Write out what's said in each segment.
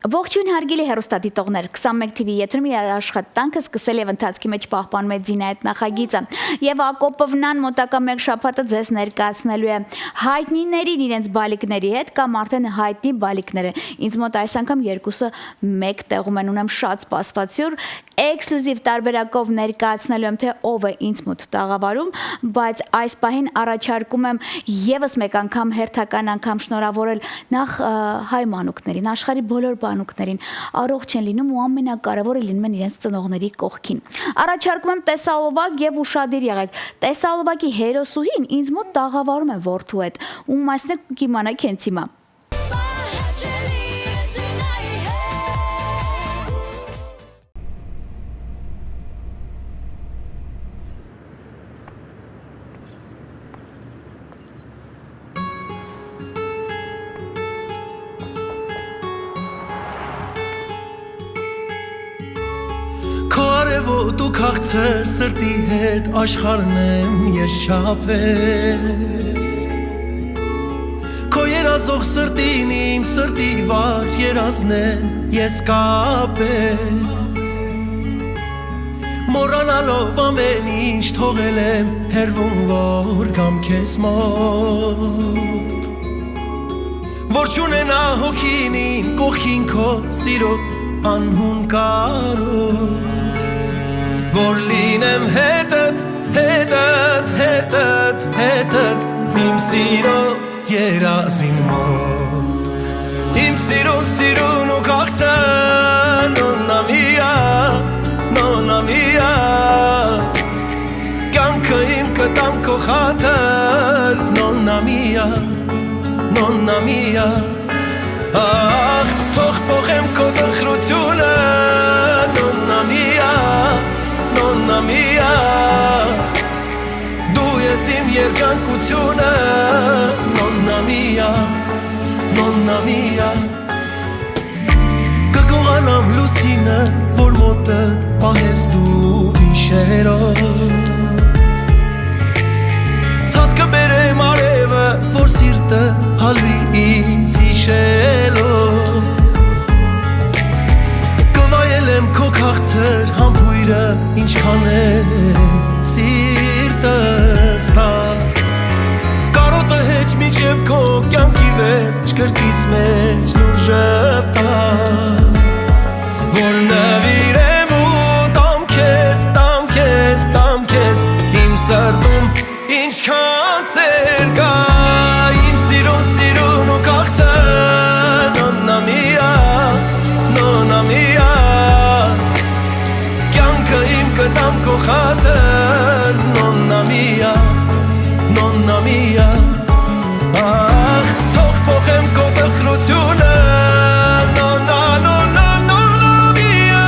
Ողջույն հարգելի հեռուստադիտողներ, 21 TV եթերում իր աշխատանքը սկսել եւ ընթացքի մեջ պահպանում է Ձինա այդ նախագիծը եւ Ակոպովնան մոտակա մեկ շաբաթը ձեզ ներկայացնելու է հայտնիներին իրենց բալիկների հետ կամ արդեն հայտնի բալիկները։ Ինձ մոտ այս անգամ երկուսը մեկ տեղում են, ունեմ շատ սպասվածություն, էքսկլյուզիվ տարբերակով ներկայացնելու եմ թե ով է ինձ մոտ տաղավարում, բայց այս պահին առաջարկում եմ եւս մեկ անգամ հերթական անգամ շնորհավորել նախ հայ մանուկներին, աշխարհի բոլոր բանուկներին, առողջ են լինում ու ամենակարևորը լինում են իրենց ծնողների կողքին։ Առաջարկում եմ տեսալովակ եւ ուշադիր եղեք։ Տեսալովակի հերոսուհին ինձ մոտ տաղավարում է որդու հետ, ու մասնեք կիմանաք հենց հիմա։ Դու քաղցր սրտի հետ աշխարհն եմ ես չափել Քո երազող սրտին իմ սրտի վար երազն եմ ես կապել Մոռանալով ամեն ինչ թողել եմ հեռվում որ կամ քեզ մոտ Որ չունենա հոգին իմ կողքին քո սիրո անհուն կարոտ Որ լինեմ հետդ, հետդ, հետդ, հետդ Իմ սիրո երազին մոտ Իմ սիրուն ու կաղցան Նոննա միա Կյանքը իմ կտամ քո խաթր Նոննա միա Ախ, թող փոխեմ քո տխրությունը Նոննա միա Դու ես իմ երջանկությունը Նոննա միա Կգողանամ լուսինը, որ մոտդ պահես դու վիշերով Ցած կբերեմ արևը, որ սիրտը հալվի ինձ հիշելով Կվայել եմ քո քաղցր համբույրը ինչքան է սիրտս տա Կարոտը հեչ մինչև քո կյանքի վերջ կրկիս մեջ լուր ժպտա Որ նվիրեմ ու տամ քեզ իմ սրտում ինչքան սեր կա Իմ սիրուն ու քաղցր Նոննա միա Կյանքը իմ կտամ քո խաթր Նոննա միա Ախ, թող փոխեմ քո տխրությունը Նոննա միա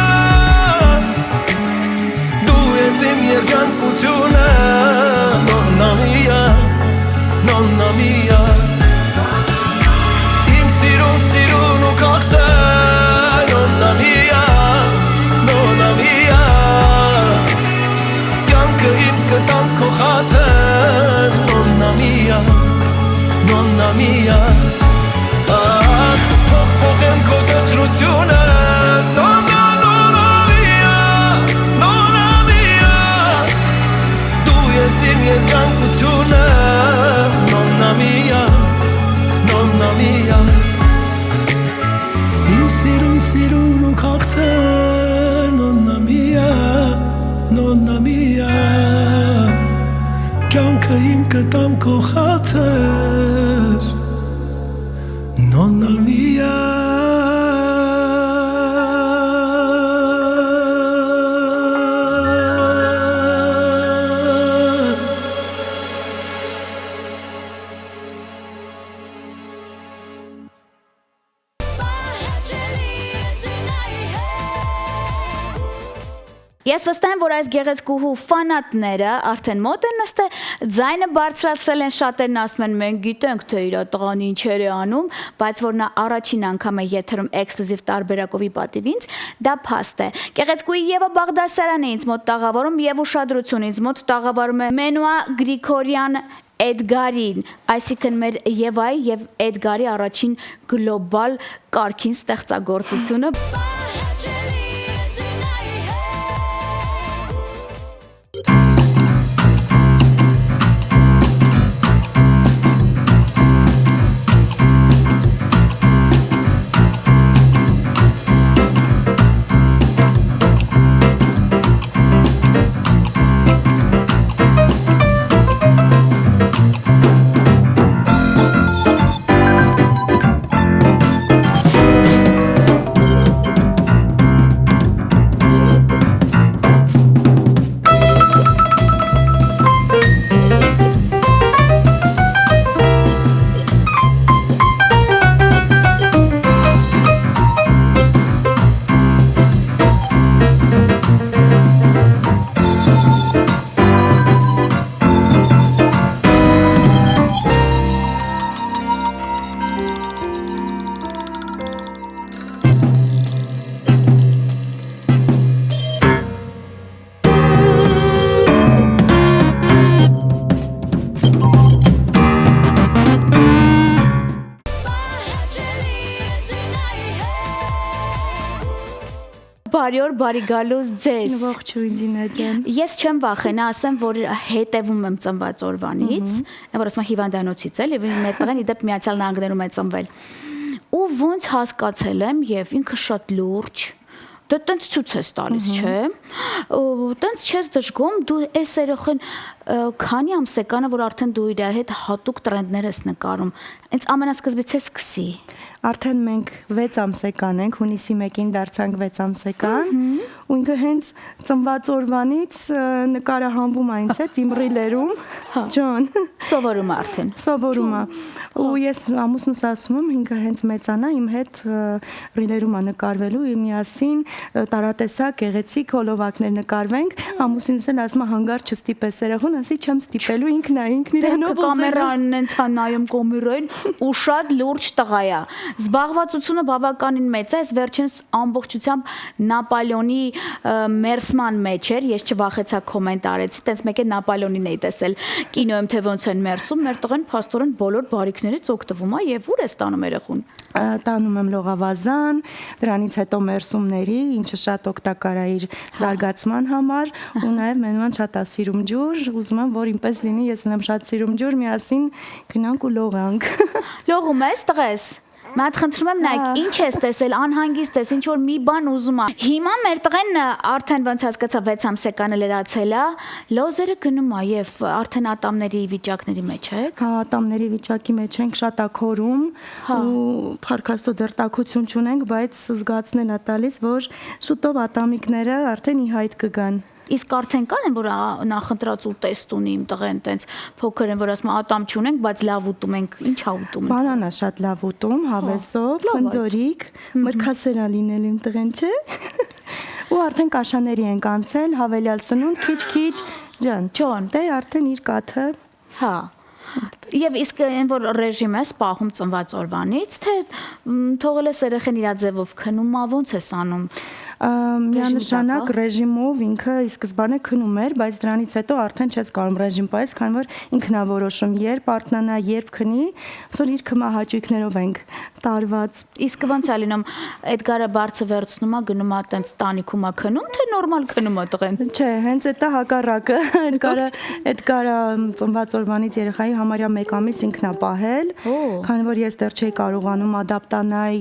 Դու ես իմ երջանկությունը Նոննա միա Իմ սիրուն ու քաղցր Նոննա միա Կյանքը իմ կտամ քո խաթր Նոննա միա Ախ, թող փոխեմ քո տխրությունը Նոննա միա Դու ես իմ երջանկությունը Նոննա միա Իմ սիրուն ու քաղցր Նոննա միա Կյանքը իմ կտամ քո խաթր Նոննա միա Ես վստահ եմ, որ այս գեղեցկուհու ֆանատները արդեն մոտ են նստել, ձայնը բարձրացրել են, շատերն ասում են, մենք գիտենք, թե իր տղան ինչեր է անում, բայց որ նա առաջին անգամ է եթերում էքսկլյուզիվ տարբերակովի պատիվ ինձ, դա փաստ է։ Գեղեցկուհի Եվա Բաղդասարյանն է ինձ մոտ տաղավարում եւ ուշադրություն ինձ մոտ տաղավարում է Մենուա Գրիգորյան Էդգարին, այսինքն մեր Եվայի եւ Էդգարի առաջին գլոբալ կարգին ստեղծագործությունը։ Բարի օր, բարի գալուս ձեզ։ Ողջույն Դինա ջան։ Ես չեմ վախենա, ասեմ, որ հետևում եմ ծնված օրվանից, որ ասում եմ հիվանդանոցից էլ, եւ մեր տղան իդեպ Միացյալ Նահանգներում է ծնվել։ Ու ոնց հասկացել եմ, եւ ինքը շատ լուրջ, դե տենց ցույց ես տալիս, չէ։ Ու տենց չես դժգոհում, դու այս երեխան քանի ամս է կանա, որ արդեն դու իր հետ հատուկ տրենդներ ես նկարում։ Հենց ամենասկզբից է սկսի։ Արդեն մենք 6 ամսեկան ենք, հունիսի 1-ին դարձանք 6 ամսեկան, ու ինքը հենց ծնված օրվանից նկարահանվում է ինձ հետ իմ ռիլերում, ջան, Սովորում արդեն։ սովորում է։ Ու ես ամուսնուս ասում եմ, ինքը հենց մեծանա իմ հետ ռիլերում է նկարվելու, միասին տարատեսակ գեղեցիկ հոլովակներ նկարվենք, ամուսինս էլ ասում է հանգար չստիպես երեխուն, ասի չեմ ստիպելու, ինքն է, ինքն իրանով կամերան նենց հա նայում կոմիրոյն ու շատ լուրջ տղա է։ Զբաղվածությունը բավականին մեծ է, այս վերջինս ամբողջությամբ Նապոլեոնի մերսման մեջ էր, ես չվախեցա կոմենտ արեցի, տենց մեկ է Նապոլեոնին էի տեսել կինոյում թե ոնց են մերսում, մեր տղեն փաստորեն բոլոր բարիքներից օգտվում է եւ ուր է ստանում երեխուն։ Տանում եմ լողավազան, դրանից հետո մերսումների, ինչը շատ օգտակար է իր զարգացման համար, ու նաև մենման շատ է սիրում ջուր, ուզում եմ, որ ինպես լինի, ես եմ շատ սիրում ջուր, միասին գնանք ու լողանք։ Լողում ես, տղես։ Մատ խնդրում եմ նայեք, ինչ ես տեսել, անհանգիստ ես, ինչ որ մի բան ուզում է։ Հիմա մեր տղեն արդեն ոնց հասկացա 6 ամսեկանը լրացել է, լոզերը գնում է եւ արդեն ատամների վիճակների մեջ է։ Հա, ատամների վիճակի մեջ ենք, շատ է քորում, ու փառքաստո դեռ տաքություն չունենք, բայց զգացնել է տալիս, որ շուտով ատամիկները արդեն ի հայտ կգան։ Իսկ արդեն կան են, որ նախընտրած ուտեստ ունի իմ տղեն, տենց փոքր են, որ ասում ատամ չունենք, բայց լավ ուտում ենք, ինչ ա ուտում ենք։ Բանանա շատ լավ ուտում, հավեսով, խնձորիկ, մրգասեր ա լինել իմ տղեն, չէ։ Ու արդեն կաշաների ենք անցել, հավելյալ սնունդ, քիչ, ջան, դե արդեն իր կաթը։ Հա։ Եվ իսկ այն որ ռեժիմ ես պահում ծնված օրվանից, թե թողել ես երեխան իր ձևով քնում, ոնց ես անում։ Միանշանակ ռեժիմով ինքը ի սկզբանե քնում էր, բայց դրանից հետո արդեն չես կարող ռեժիմ պահես, քանի որ ինքն է որոշում, երբ արթնանա, երբ քնի, ոնց որ իր քմահաճույքներով ենք տարված։ Իսկ ոնց է լինում, Էդգարը բարձը վերցնում է, գնում է տենց տանիքում է քնում, թե նորմալ քնում է տղեն։ Չէ, հենց դա հակառակը։ Էդգարը ծնված օրվանից երեխայի համարյա 1 ամիս ինքն է պահել, քանի որ ես դեռ չէի կարողանում ադապտանալ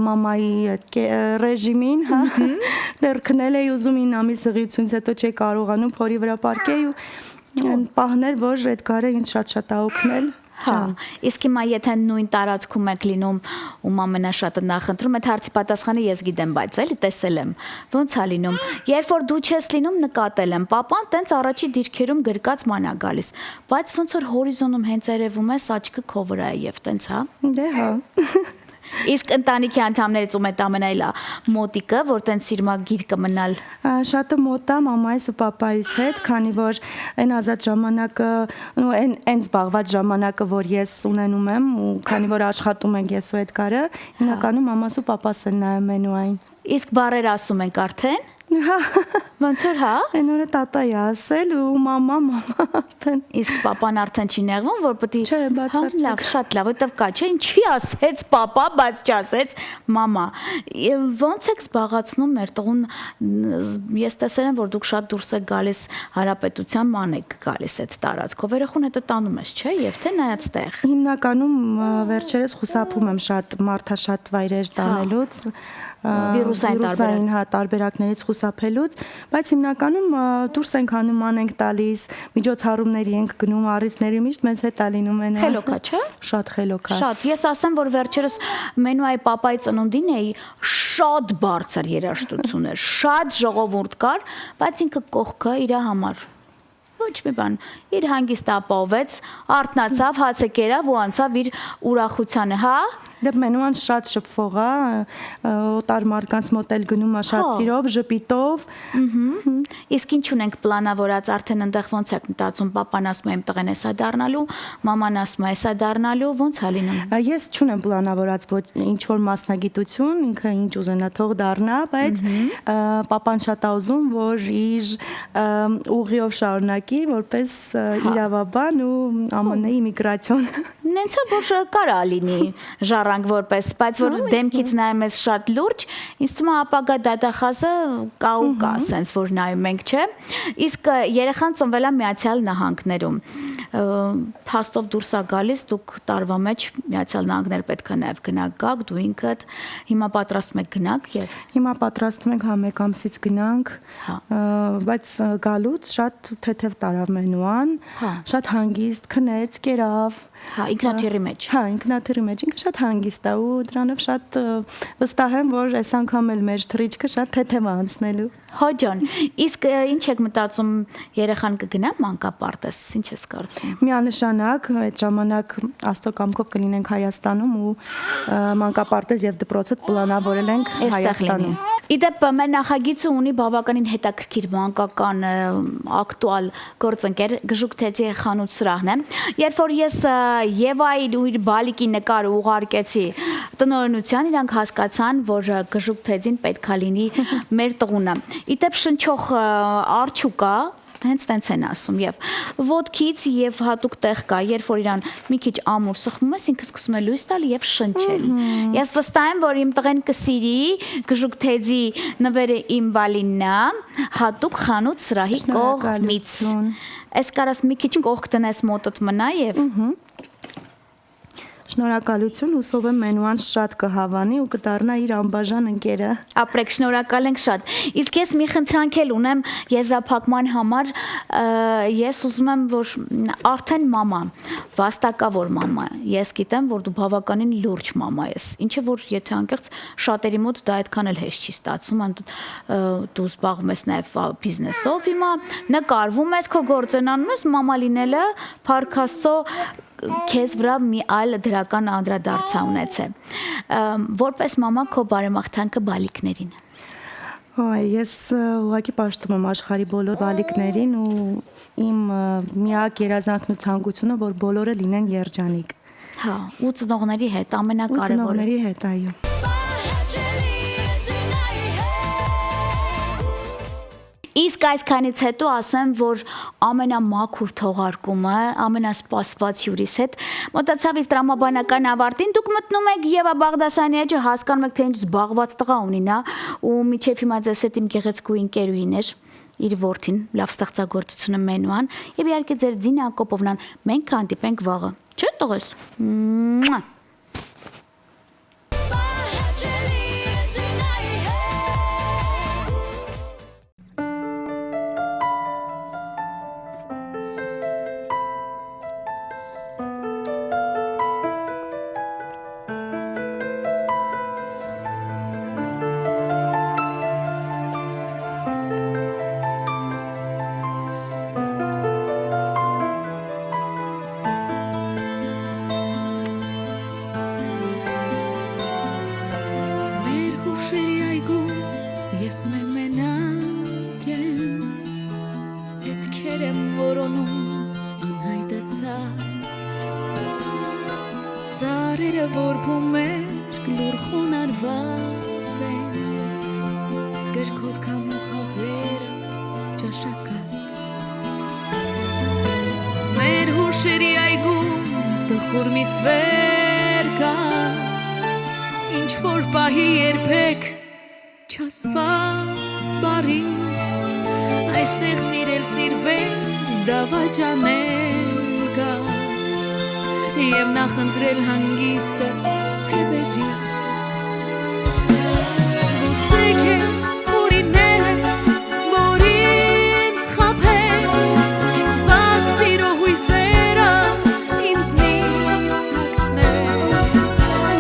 մամայի ռեժիմին, հա։ Դեռ քնել էի ուզում 9 ամիս ըղիությունից հետո չէի կարողանում փորի վրա պարկեի ու պահներ, որ Էդգարը ինձ շատ է օգնել։ Հա, իսկ հիմա եթե նույն տարածքում եք լինում ու ամենաշատը նախընտրում, այդ հարցի պատասխանը ես գիտեմ, բայց էլի տեսել եմ։ Ոնց է լինում։ Երբ որ դու չես լինում, նկատել եմ, papan տենց առաջի դիրքերում գրկած ման է գալիս, բայց ոնց որ հորիզոնում հենց երևում է աչքը քո վրա է եւ տենց, հա։ Դե հա։ Իսկ ընտանիքի անդամներից ում է ամենայլա մոտիկը, որ տենց սիրմա գիրկը մնալ։ Շատը մոտ է մամայիս ու պապայիս հետ, քանի որ այն ազատ ժամանակը, այն զբաղված ժամանակը, որ ես ունենում եմ, ու քանի որ աշխատում ենք ես ու Էդգարը, հիմնականում մամաս ու պապաս են նայում մենուային։ Իսկ բարեր ասում ենք արդեն։ Հա, Ոնց որ հա։ այն օրը տատայի ասել ու մամա արդեն։ Իսկ papan արդեն չի նեղվում, որ պետք է Չէ, բացարձակ։ լավ, շատ լավ, որտեվ կա, չէ, ինչի ասեց papa, բայց չասեց մամա։ Ոնց եք զբաղացնում մեր տղուն։ Ես տեսել եմ, որ դուք շատ դուրս եք գալիս Հանրապետության ման եք գալիս այդ տարածքով։ Երախուն հետը տանում ես, չէ, եւ թե նայած տեղ։ Հիմնականում վերջերս խուսափում եմ շատ մարդաշատ վայրեր տանելուց, վիրուսային տարբերակներից խուսափելուց, բայց հիմնականում դուրս ենք անում, ման ենք տալիս, միջոցառումների ենք գնում, առիթների միշտ մեզ հետ ալինում են։ Խելոքա, չէ։ Շատ խելոքա։ Շատ։ Ես ասեմ, որ վերջերս մենուայի papai ծնունդին էի, շատ բարձր երաժշտություն էր, շատ ժողովուրդ կար, բայց ինքը կողքը իր համար ոչ մի բան, իր հանգիստ ապահովեց, արթնացավ, հացը կերավ ու անցավ իր ուրախությանը, հա։ Դե մենուան շատ շփվող է, օտար մարկանց մոտ էլ գնում է շատ սիրով, ժպիտով։ Իսկ ինչ ունենք պլանավորած արդեն այնտեղ ոնց եք մտածում, papan ասում է իմ տղեն էսա դառնալու, մաման ասում է էսա դառնալու, ոնց է լինում։ Ես չունեմ պլանավորած ոչ ինչ որ մասնագիտություն, ինքը ինչ ուզենա թող դառնա, բայց papan շատ է ուզում, որ իր ուղիով շարունակի որպես իրավաբան ու ԱՄՆ-ի իմիգրացիոն։ Նենց է որ կարա լինի ժառանգ որպես, բայց որ դեմքից նայում ես շատ լուրջ, ինձ թվում է ապագա դատախազը կա ու կա, sense որ նայում ենք, չէ։ Իսկ երեխան ծնվել է Միացյալ Նահանգներում։ Փաստով դուրս է գալիս, դուք տարվա մեջ Միացյալ Նահանգներ պետք է նաև գնաք գաք, դու ինքդ հիմա պատրաստում եք գնաք եւ հիմա պատրաստում ենք հա մեկ ամսից գնանք, բայց գալուց շատ թեթև տարավ մենուան, շատ հանգիստ, քնեց, կերավ։ Հա, ինքնաթիռի մեջ։ Հա, ինքնաթիռի մեջ, ինքը շատ հանգիստ է ու դրանով շատ վստահ եմ, որ այս անգամ էլ մեր թռիչքը շատ թեթև է անցնելու։ Հո ջան, իսկ ինչ եք մտածում, երեխան կգնա մանկապարտեզ, ինչ ես կարծում։ Միանշանակ այդ ժամանակ Աստծո կամքով կլինենք Հայաստանում ու մանկապարտեզ եւ դպրոցը պլանավորել ենք Հայաստանում։ Իդեպ մեր նախագիծը ունի բավականին հետաքրքիր մանկական ակտուալ գործընկեր Գժուկ Թեթի խանութ սրահն է։ Երբ որ ես Եվային ու իր բալիկի նկարը ուղարկեցի տնօրինության, իրանք հասկացան, որ Գժուկ Թեթին պետքա լինի մեր տղունը։ Իդեպ շնչող արջուկա հենց տենց են ասում եւ ոդքից եւ հատուկ տեղ կա, երբ որ իրան մի քիչ ամուր սխմում ես, ինքը սկսում է լույս տալ եւ շնչել։ Ես վստահ եմ, որ իմ տղեն կսիրի Գժուկ Թեթի նվերը իմ բալիննա, հատուկ խանութ սրահի կողմից։ Այս կարաս մի քիչ կողք տնես մոտդ մնա եւ Շնորհակալություն, հուսով եմ մենուան շատ կհավանի ու կդառնա իր անբաժան ընկերը։ Ապրեք, շնորհակալ ենք շատ։ Իսկ ես մի խնդրանք էլ ունեմ եզրափակման համար, ես ուզում եմ, որ արդեն մամա, վաստակավոր մամա, ես գիտեմ, որ դու բավականին լուրջ մամա ես, ինչը որ եթե անկեղծ շատերի մոտ դա այդքան էլ հեշտ չի ստացվում, դու զբաղվում ես նաև բիզնեսով, հիմա նկարվում ես, քո գործն անում ես, մամա լինելը փառք Աստծո քեզ վրա մի այլ դրական անդրադարձ ունեցե։ Որպես մամա քո բարեմաղթանքը բալիկներին։ Ես ուղղակի պաշտում եմ աշխարհի բոլոր բալիկներին ու իմ միակ երազանքն ու ցանկությունը, որ բոլորը լինեն երջանիկ։ Հա, ու ծնողների հետ ամենակարևորը։ Ծնողների հետ, այո։ Իսկ այսքանից հետո ասեմ, որ ամենամաքուր թողարկումը, ամենասպասված հյուրիս հետ մոտացավ իր տրամաբանական ավարտին, դուք մտնում եք Եվա Բաղդասարյանի էջը, հասկանում եք, թե ինչ զբաղված տղա ունի նա, ու միջև հիմա ձեզ հետ իմ գեղեցկու ընկերուհին էր, իր որդին, լավ ստեղծագործությունը մենուան, եւ իհարկե ձեր Ձինա Ակոպովնան, մենք կհանդիպենք վաղը, չէ՞ տղես։ Ես մենակ եմ, հետքեր եմ որոնում անհայտացած, ծառերը որբում էր գլուր խոնարհված են, գրքոտ կամ ուղղ Ախուր միստվեր կա ինչ որ պահի երբեք չասված բարի այստեղ սիրել սիրվել դավաճանել կա Եվ նախընտրել հանգիստը թևերի Գուցե քեզ օրինել է որ ինձ խաբել Կիսված սիրո հույսերը ինձնից թաքցնել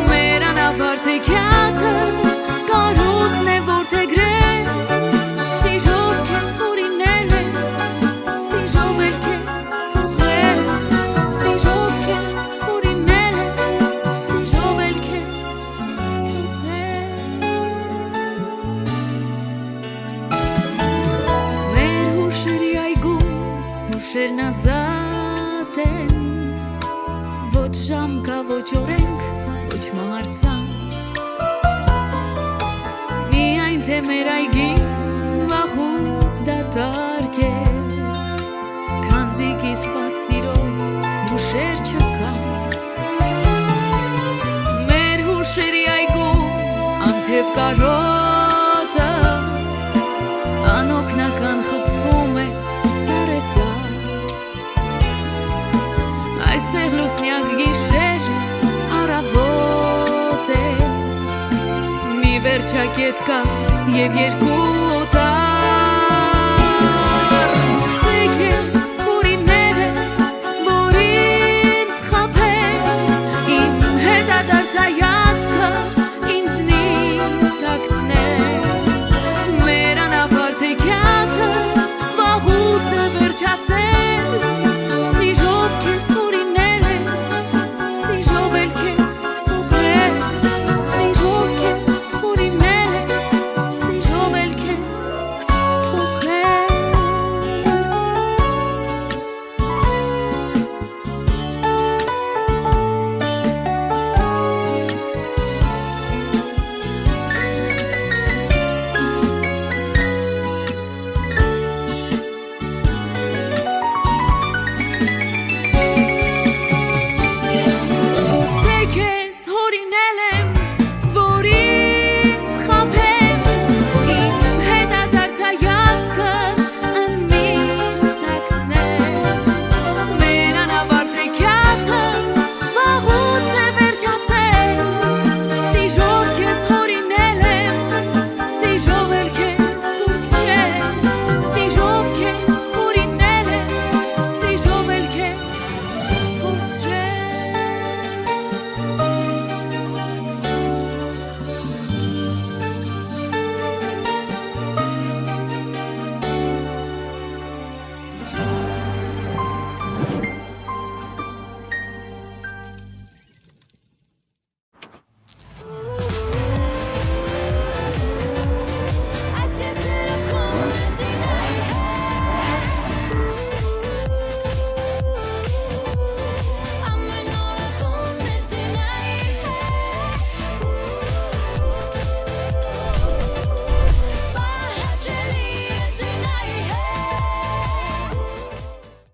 Մեր անավարտ հեքիաթը կարոտն է որդեգրել Սիրով քեզ օրինել է Սիրով էլ քեզ թողել Սիրով քեզ օրինել է Սիրով էլ քեզ թողել Մեր հուշերի այգում հուշերն ազատ են Ոչ ժամ կա, ոչ օրենք, ոչ մահարձան Միայն թե մեր այգին վաղուց դատարկ է Քանզի կիսված սիրո հուշեր չկան Մեր հուշերի այգում անթև կարոտը Անօգնական խփվում է ծառեցար Այստեղ լուսնյակ գիշերը առավոտ է Մի վերջակետ կա և երկու